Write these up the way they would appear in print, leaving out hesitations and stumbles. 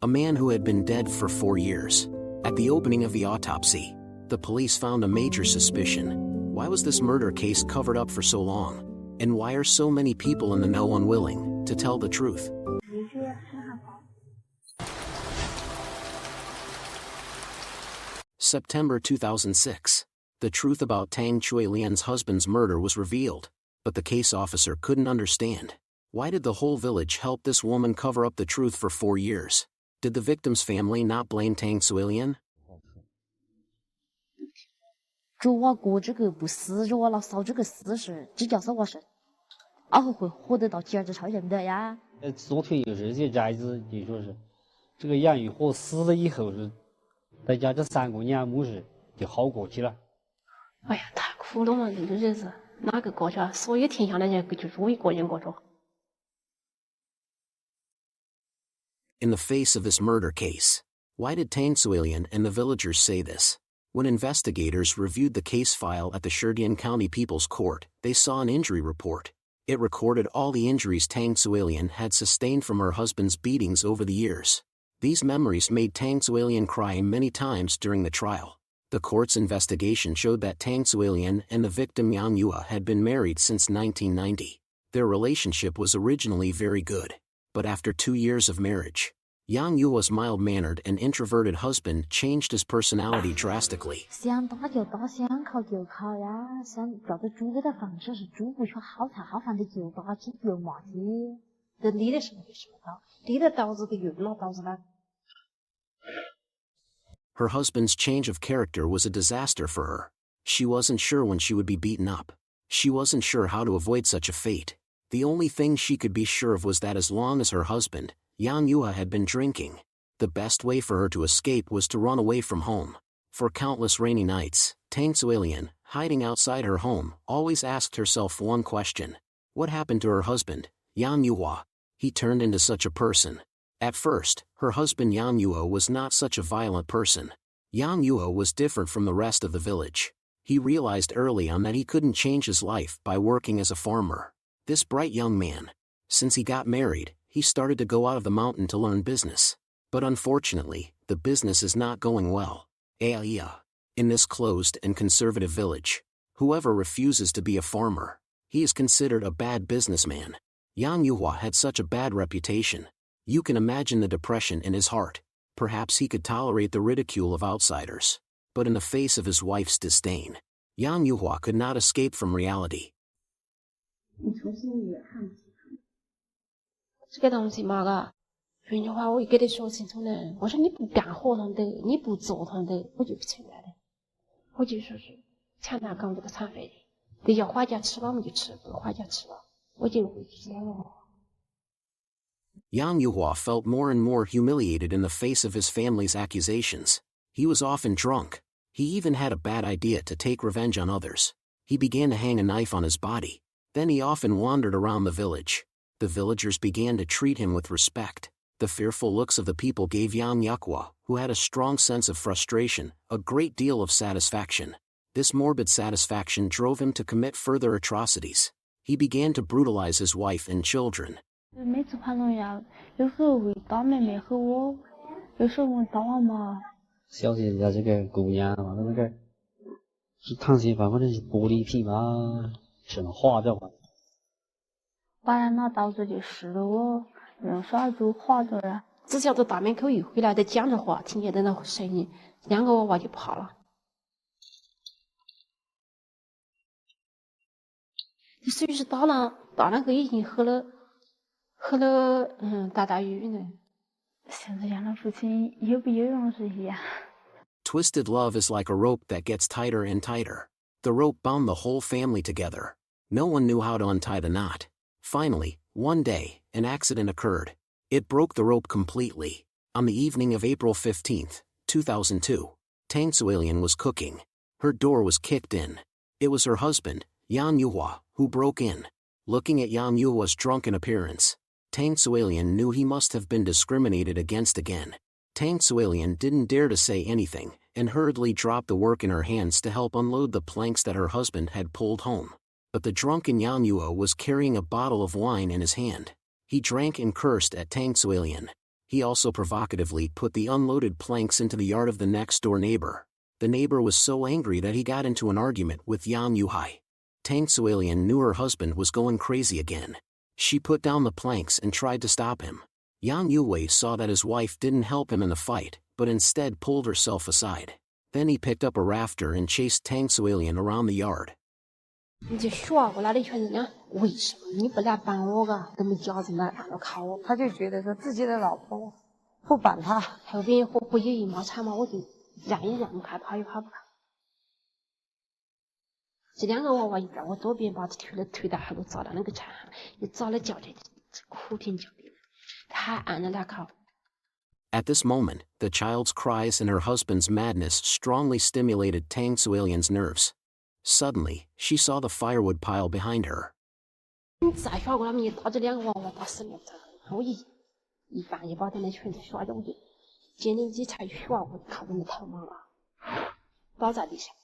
a man who had been dead for 4 years. At the opening of the autopsy, the police found a major suspicion. Why was this murder case covered up for so long? And why are so many people in the know unwilling to tell the truth? September 2006. The truth about Tang Chuilian's husband's murder was revealed, but the case officer couldn't understand. Why did the whole village help this woman cover up the truth for 4 years? Did the victim's family not blame Tang Chuilian? 主要过这个不是着了烧这个事实，只叫是我是，然后会获得到第二次超人的呀。左腿有时这孩子就说是，这个杨玉和死了以后是，在家这3个年没事就好过去了。哎呀，太苦了嘛，这个日子哪个过去啊？所有天下的人就是我一个人过着。In the face of this murder case, why did Tang Chuilian and the villagers say this? When investigators reviewed the case file at the Shirdian County People's Court, they saw an injury report. It recorded all the injuries Tang Chuilian had sustained from her husband's beatings over the years. These memories made Tang Chuilian cry many times during the trial. The court's investigation showed that Tang Chuilian and the victim Yang Yua had been married since 1990. Their relationship was originally very good. But after 2 years of marriage, Yang Yua's mild-mannered and introverted husband changed his personality drastically. 想打就打，想考就考呀，想照着主给的方式是主不学好菜好饭的就打起就骂起。这理的什么就什么到，理的刀子给用了刀子了。Her husband's change of character was a disaster for her. She wasn't sure when she would be beaten up. She wasn't sure how to avoid such a fate. The only thing she could be sure of was that as long as her husband, Yang Yua, had been drinking, the best way for her to escape was to run away from home. For countless rainy nights, Tang Chuilian, hiding outside her home, always asked herself one question. What happened to her husband, Yang Yua? He turned into such a person. At first, her husband Yang Yua was not such a violent person. Yang Yua was different from the rest of the village. He realized early on that he couldn't change his life by working as a farmer. This bright young man, since he got married, he started to go out of the mountain to learn business. But unfortunately, the business is not going well. In this closed and conservative village, whoever refuses to be a farmer, he is considered a bad businessman. Yang Yuhua had such a bad reputation. You can imagine the depression in his heart. Perhaps he could tolerate the ridicule of outsiders. But in the face of his wife's disdain, Yang Yuhua could not escape from reality. 这个东西嘛个，原句话我也给你说清楚了。我说你不干活堂的，你不做堂的，我就不承认的。我就说是抢他给我这个餐费的，得要花价吃了我们就吃，不花价吃了，我就回去讲了。Yang Yuhua felt more and more humiliated in the face of his family's accusations. He was often drunk. He even had a bad idea to take revenge on others. He began to hang a knife on his body. Then he often wandered around the village. The villagers began to treat him with respect. The fearful looks of the people gave Yang Yuhua, who had a strong sense of frustration, a great deal of satisfaction. This morbid satisfaction drove him to commit further atrocities. He began to brutalize his wife and children. 每次盘龙呀，有时候会打妹妹和我，有时候会打我妈。小姐家这个姑娘嘛，那个是烫心房或者是玻璃瓶嘛，什么化掉吧。把人拿刀子就试了我，用刷子划着呀。只晓得大门口一回来，得讲着话，听见的那声音，2个娃娃就怕了。所以是大人个已经喝了大雨呢。现在养了父亲有不有用是一样。Twisted love is like a rope that gets tighter and tighter. The rope bound the whole family together. No one knew how to untie the knot. Finally, one day, an accident occurred. It broke the rope completely. On the evening of April 15, 2002, Tang Chuilian was cooking. Her door was kicked in. It was her husband, Yang Yuhua, who broke in. Looking at Yang Yuhua's drunken appearance, Tang Chuilian knew he must have been discriminated against again. Tang Chuilian didn't dare to say anything, and hurriedly dropped the work in her hands to help unload the planks that her husband had pulled home. But the drunken Yang Yuhua was carrying a bottle of wine in his hand. He drank and cursed at Tang Chuilian. He also provocatively put the unloaded planks into the yard of the next-door neighbor. The neighbor was so angry that he got into an argument with Yang Yuhai. Tang Suilian knew her husband was going crazy again. She put down the planks and tried to stop him. Yang Yuwei saw that his wife didn't help him in the fight, but instead pulled herself aside. Then he picked up a rafter and chased Tang Suilian around the yard. 你就学过来的全是讲，为什么你不来帮我个？都没家子来看着看我，他就觉得说自己的老婆不帮他，后边不有一毛钱嘛，我就让一让，看怕也怕不怕。这两个娃娃一边，我左边把他推到后头砸到那个墙上，又砸了脚的，哭天叫地，他还按着那靠。 At this moment, the child's cries and her husband's madness strongly stimulated Tang Suilian's nerves. Suddenly, she saw the firewood pile behind her. 你再学过他们一打这两个娃娃打死了，我一半一把他们全都学着，我就今年级才学，我看他们头毛了，倒在地上，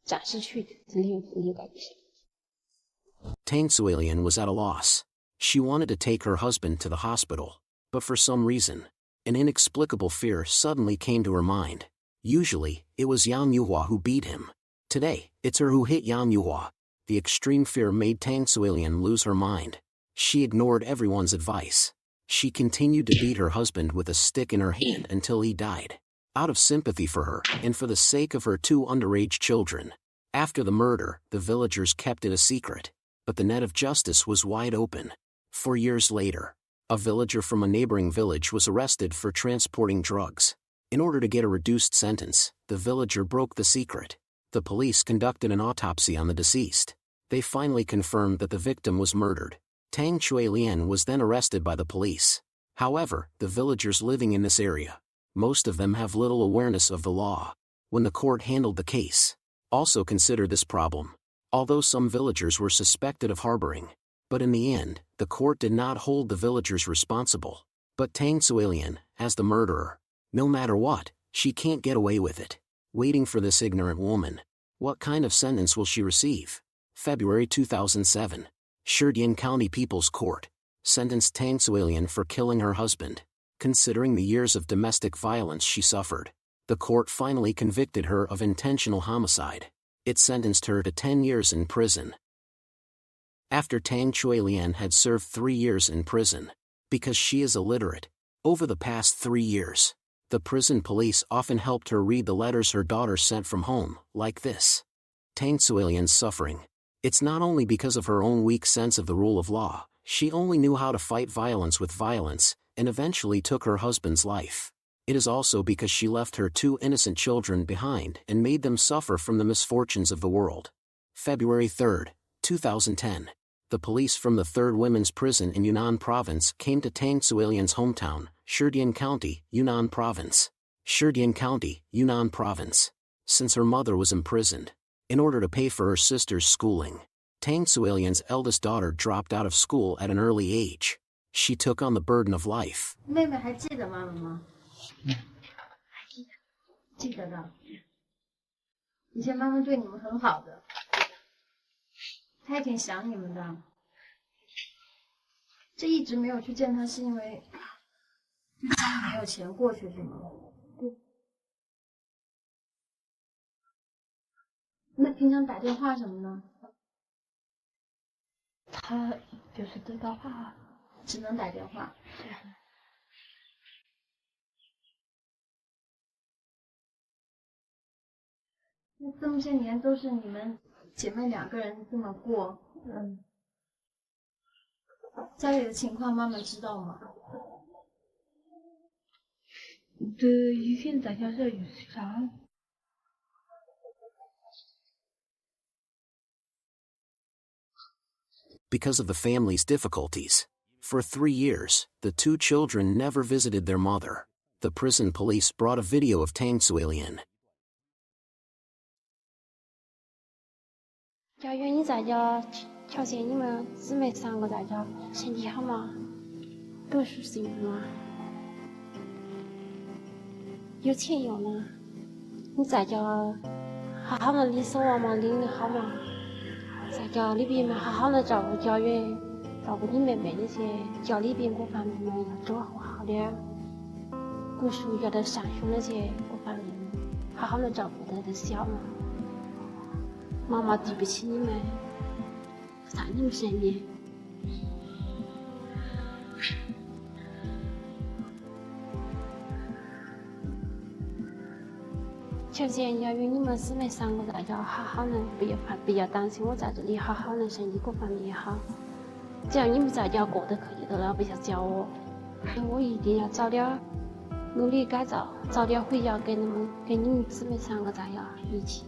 暂时去留在地上。 Tang Suilian was at a loss. She wanted to take her husband to the hospital, but for some reason, an inexplicable fear suddenly came to her mind. Usually, it was Yang Yuhua who beat him. Today, it's her who hit Yang Yuhua. The extreme fear made Tang Suilian lose her mind. She ignored everyone's advice. She continued to beat her husband with a stick in her hand until he died. Out of sympathy for her, and for the sake of her two underage children. After the murder, the villagers kept it a secret. But the net of justice was wide open. 4 years later, a villager from a neighboring village was arrested for transporting drugs. In order to get a reduced sentence, the villager broke the secret. The police conducted an autopsy on the deceased. They finally confirmed that the victim was murdered. Tang Chuilian was then arrested by the police. However, the villagers living in this area, most of them have little awareness of the law. When the court handled the case, also considered this problem. Although some villagers were suspected of harboring, but in the end, the court did not hold the villagers responsible, but Tang Suilian, as the murderer. No matter what, she can't get away with it. Waiting for this ignorant woman. What kind of sentence will she receive? February 2007. Shirdian County People's Court sentenced Tang Suilian for killing her husband. Considering the years of domestic violence she suffered, the court finally convicted her of intentional homicide. It sentenced her to 10 years in prison. After Tang Chuilian had served 3 years in prison, because she is illiterate, over the past 3 years, the prison police often helped her read the letters her daughter sent from home, like this. Tang Suilian's suffering. It's not only because of her own weak sense of the rule of law, she only knew how to fight violence with violence, and eventually took her husband's life. It is also because she left her 2 innocent children behind and made them suffer from the misfortunes of the world. February 3, 2010. The police from the 3rd Women's Prison in Yunnan Province came to Tang Suilian's hometown, Shirdian County, Yunnan Province. Shirdian County, Yunnan Province. Since her mother was imprisoned, in order to pay for her sister's schooling, Tang Suilian's eldest daughter dropped out of school at an early age. She took on the burden of life. 妹妹还记得妈妈吗？记得的。以前妈妈对你们很好的，她也挺想你们的。这一直没有去见她，是因为家里没有钱过去，是吗？对。那平常打电话什么呢？他就是知道话，只能打电话。对。那这么些年都是你们姐妹2个人这么过，家里的情况妈妈知道吗？对，以前在家是有啥？ Because of the family's difficulties. For 3 years, the 2 children never visited their mother. The prison police brought a video of Tang Suilian. 家园，你在家，条件你们姊妹3个在家，身体好吗？都是幸福吗？有钱用吗？你在家好好的领生活吗？领的好吗？在家里边们好好的照顾家园，照顾你妹妹那些教里边各方面嘛，要做好点，读书要得上学那些各方面，好好的照顾她的小嘛。妈妈对不起你们，不在你们身边。首先要与你们姊妹3个在家好好的，不要担心我在这里好好的，身体各方面也好。只要你们在家过得可以的了，不要叫我，我一定要早点努力改造，早点回家跟你们姊妹3个在家一起。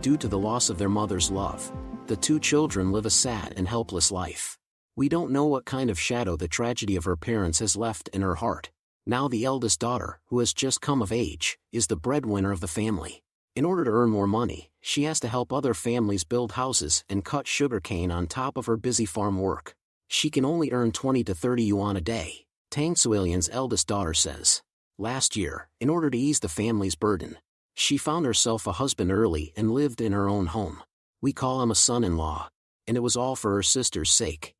Due to the loss of their mother's love, the 2 children live a sad and helpless life. We don't know what kind of shadow the tragedy of her parents has left in her heart. Now the eldest daughter, who has just come of age, is the breadwinner of the family. In order to earn more money, she has to help other families build houses and cut sugarcane on top of her busy farm work. She can only earn 20 to 30 yuan a day, Tang Suilian's eldest daughter says. Last year, in order to ease the family's burden, she found herself a husband early and lived in her own home. We call him a son-in-law, and it was all for her sister's sake.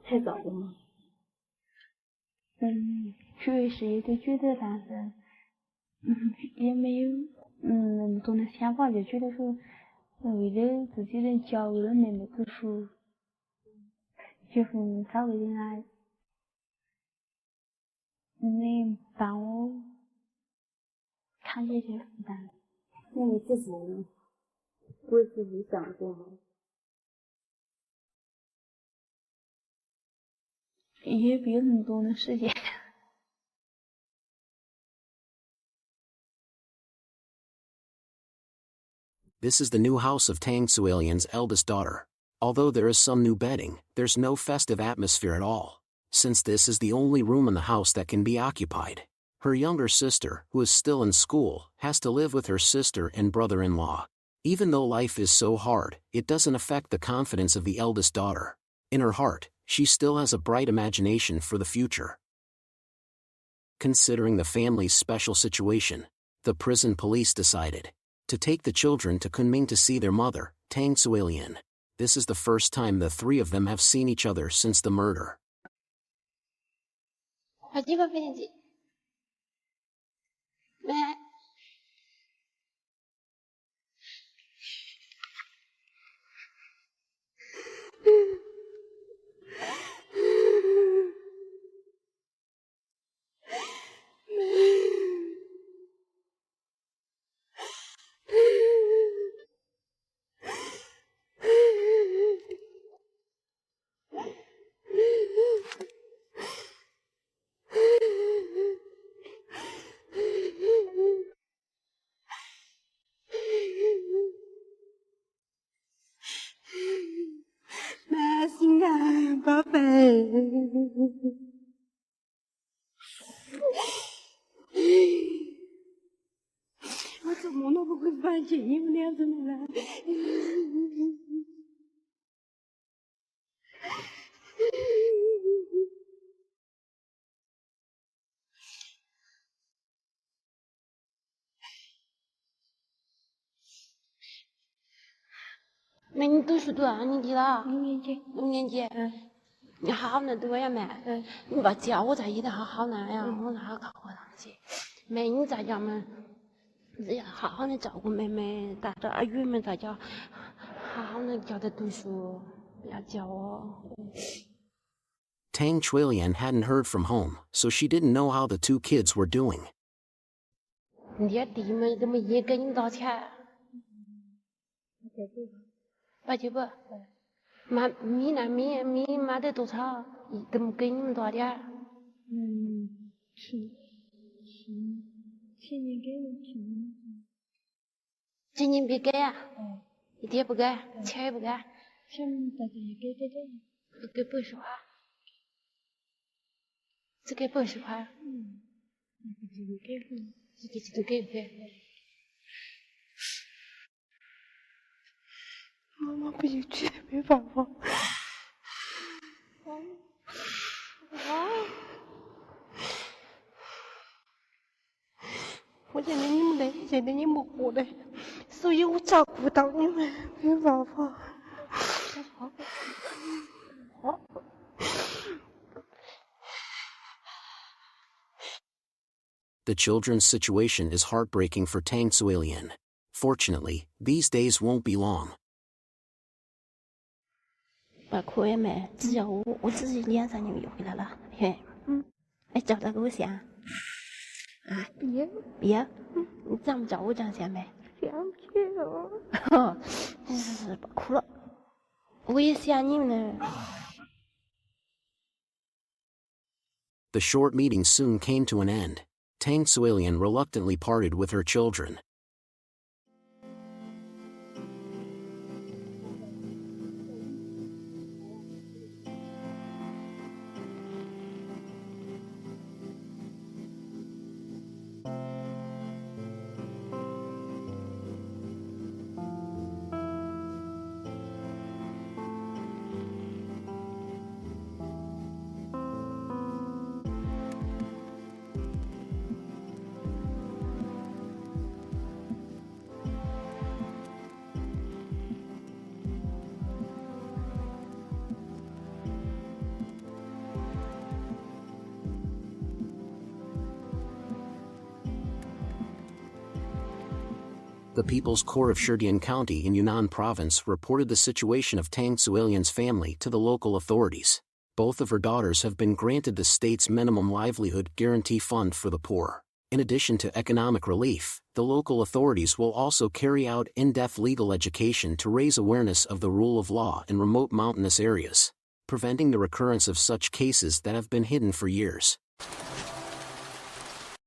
太早了吗？确实也就觉得，但是，也没有那么多的想法，就觉得说，为了自己的家，为了妹妹读书，就很找个人来，能帮我扛这些负担。那你自己呢？为自己想过吗？也没有那么多的时间。This is the new house of Tang Suilian's eldest daughter. Although there is some new bedding, there's no festive atmosphere at all, since this is the only room in the house that can be occupied. Her younger sister, who is still in school, has to live with her sister and brother-in-law. Even though life is so hard, it doesn't affect the confidence of the eldest daughter. In her heart, she still has a bright imagination for the future. Considering the family's special situation, the prison police decided to take the children to Kunming to see their mother, Tang Suilian. This is the first time the 3 of them have seen each other since the murder. 好几个飞行机，来。妈心啊，宝贝。我怎么都不会发现你们俩怎么了。妹，你读书多少年级了6年级。6年级。你好好的读呀，妹。你把教我在一定好好的呀，我哪考过上去。妹，你在家嘛，要好好的照顾妹妹，带着儿女们在家好好的教她读书，不要教我。Tang Chuilian hadn't heard from home, so she didn't know how the 2 kids were doing. 你爹弟们怎么也给你们多少钱？800。妈，米呢？米买的多少？怎么给你们多少点？前年给了，去年。今年别给啊？你爹不给，钱也不给。想大家也给。给80块。只给80块。一个季度给回。一个季度给回。妈妈不有去，没办法。我觉得你们的，觉得你们活的，所以我照顾到你们，没办法。The children's situation is heartbreaking for Tang Suilian. Fortunately, these days won't be long. 把可以没？只要我自己2、3年就回来了。嘿，哎，叫他给我先。啊，别，你咱们叫我这样先没？想去了。是别哭了，我也想你们呢。The short meeting soon came to an end. Tang Suilian reluctantly parted with her children. The People's Court of Shirdian County in Yunnan Province reported the situation of Tang Suilian's family to the local authorities. Both of her daughters have been granted the state's minimum livelihood guarantee fund for the poor. In addition to economic relief, the local authorities will also carry out in-depth legal education to raise awareness of the rule of law in remote mountainous areas, preventing the recurrence of such cases that have been hidden for years.